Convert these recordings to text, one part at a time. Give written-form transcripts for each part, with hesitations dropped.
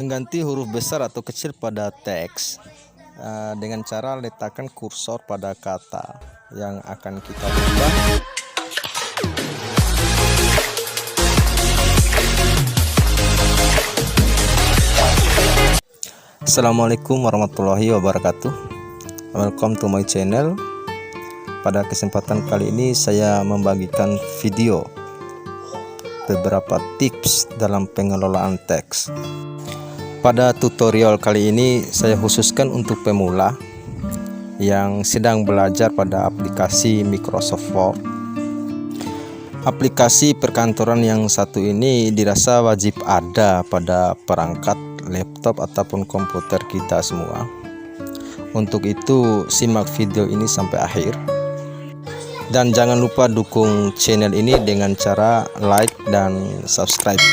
Mengganti huruf besar atau kecil pada teks dengan cara letakkan kursor pada kata yang akan kita ubah. Assalamualaikum warahmatullahi wabarakatuh. Welcome to my channel. Pada kesempatan kali ini saya membagikan video beberapa tips dalam pengelolaan teks. Pada tutorial kali ini saya khususkan untuk pemula yang sedang belajar pada aplikasi Microsoft Word. Aplikasi perkantoran yang satu ini dirasa wajib ada pada perangkat laptop ataupun komputer kita semua. Untuk itu simak video ini sampai akhir. Dan jangan lupa dukung channel ini dengan cara like dan subscribe.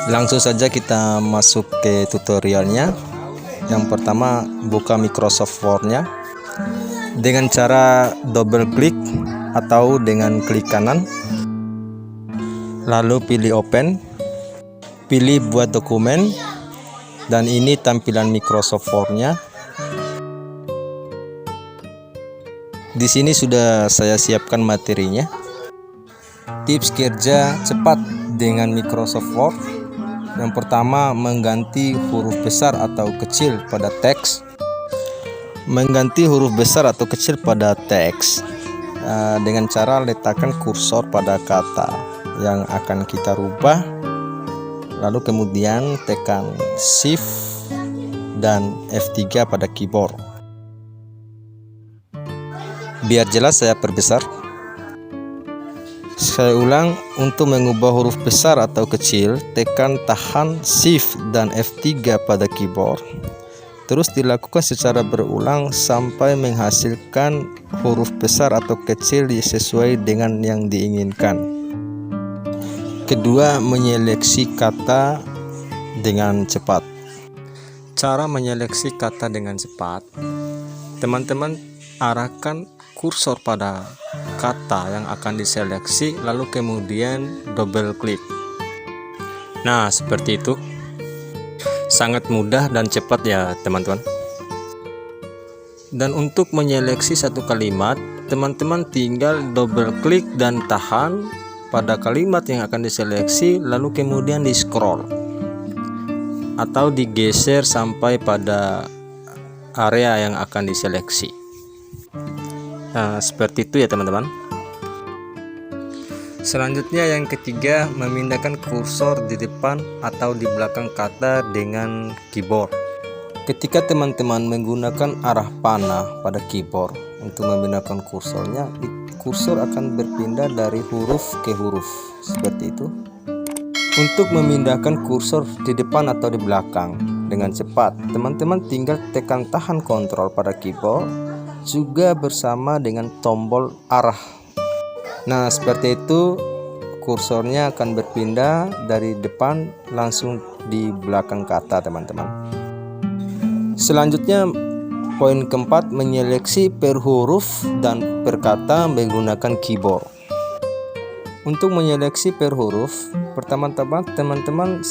Langsung saja kita masuk ke tutorialnya. Yang pertama, buka Microsoft Word-nya dengan cara double klik atau dengan klik kanan, lalu pilih open, pilih buat dokumen, dan ini tampilan Microsoft Word-nya. Di sini sudah saya siapkan materinya. Tips kerja cepat dengan Microsoft Word. Yang pertama, mengganti huruf besar atau kecil pada teks. Mengganti huruf besar atau kecil pada teks dengan cara letakkan kursor pada kata yang akan kita rubah, lalu kemudian tekan Shift dan F3 pada keyboard. Biar jelas saya perbesar. Saya ulang, untuk mengubah huruf besar atau kecil, tekan tahan Shift dan F3 pada keyboard. Terus dilakukan secara berulang sampai menghasilkan huruf besar atau kecil sesuai dengan yang diinginkan. Kedua, menyeleksi kata dengan cepat. Cara menyeleksi kata dengan cepat, teman-teman arahkan kursor pada kata yang akan diseleksi, lalu kemudian double klik. Nah, seperti itu. Sangat mudah dan cepat ya teman-teman. Dan untuk menyeleksi satu kalimat, teman-teman tinggal double klik dan tahan pada kalimat yang akan diseleksi, lalu kemudian di scroll atau digeser sampai pada area yang akan diseleksi. Nah, seperti itu ya teman-teman. Selanjutnya yang ketiga, memindahkan kursor di depan atau di belakang kata dengan keyboard. Ketika teman-teman menggunakan arah panah pada keyboard untuk memindahkan kursornya, kursor akan berpindah dari huruf ke huruf seperti itu. Untuk memindahkan kursor di depan atau di belakang dengan cepat, teman-teman tinggal tekan tahan kontrol pada keyboard juga bersama dengan tombol arah. Nah, seperti itu, kursornya akan berpindah dari depan langsung di belakang kata teman-teman. Selanjutnya, poin keempat, menyeleksi per huruf dan per kata menggunakan keyboard. Untuk menyeleksi per huruf, pertama-tama teman-teman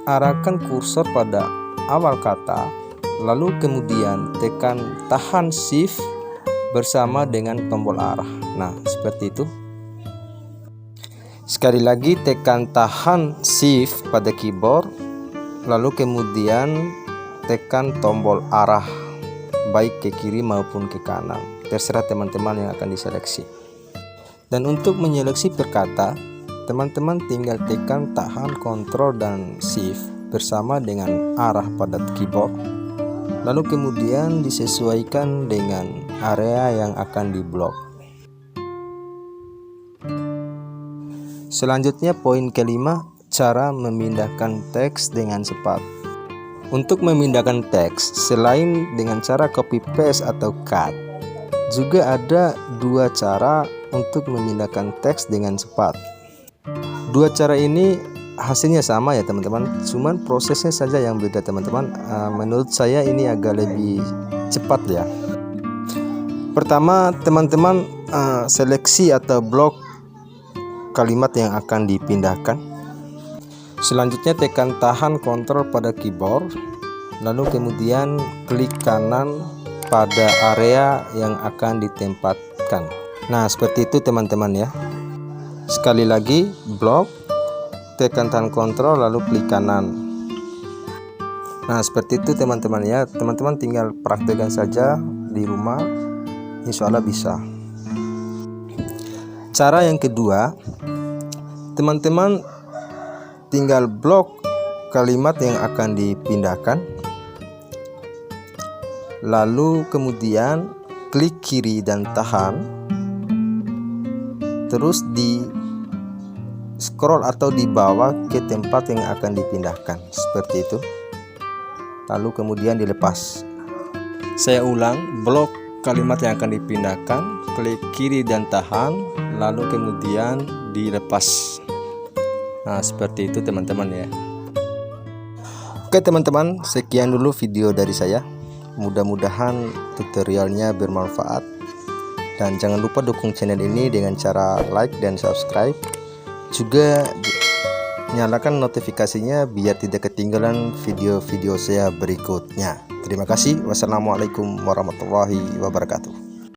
arahkan kursor pada awal kata, lalu kemudian tekan tahan Shift bersama dengan tombol arah. Nah, seperti itu. Sekali lagi tekan tahan Shift pada keyboard, lalu kemudian tekan tombol arah baik ke kiri maupun ke kanan, terserah teman-teman yang akan diseleksi. Dan untuk menyeleksi per kata, teman-teman tinggal tekan tahan kontrol dan Shift bersama dengan arah pada keyboard, lalu kemudian disesuaikan dengan area yang akan diblok. Selanjutnya poin kelima, cara memindahkan teks dengan cepat. Untuk memindahkan teks, selain dengan cara copy paste atau cut, juga ada dua cara untuk memindahkan teks dengan cepat. Dua cara ini hasilnya sama ya teman-teman, cuman prosesnya saja yang beda teman-teman. Menurut saya ini agak lebih cepat ya. Pertama, teman-teman seleksi atau blok kalimat yang akan dipindahkan. Selanjutnya tekan tahan kontrol pada keyboard, lalu kemudian klik kanan pada area yang akan ditempatkan. Nah, seperti itu teman-teman ya. Sekali lagi, blok, tekan tahan kontrol lalu klik kanan. Nah, seperti itu teman-teman ya. Teman-teman tinggal praktekkan saja di rumah, insya Allah bisa. Cara yang kedua, teman-teman tinggal blok kalimat yang akan dipindahkan, lalu kemudian klik kiri dan tahan, terus di scroll atau dibawa ke tempat yang akan dipindahkan seperti itu, lalu kemudian dilepas. Saya ulang, blok kalimat yang akan dipindahkan, klik kiri dan tahan, lalu kemudian dilepas. Nah, seperti itu teman-teman ya. Oke teman-teman, sekian dulu video dari saya. Mudah-mudahan tutorialnya bermanfaat. Dan jangan lupa dukung channel ini dengan cara like dan subscribe. Juga nyalakan notifikasinya biar tidak ketinggalan video-video saya berikutnya. Terima kasih. Wassalamualaikum warahmatullahi wabarakatuh.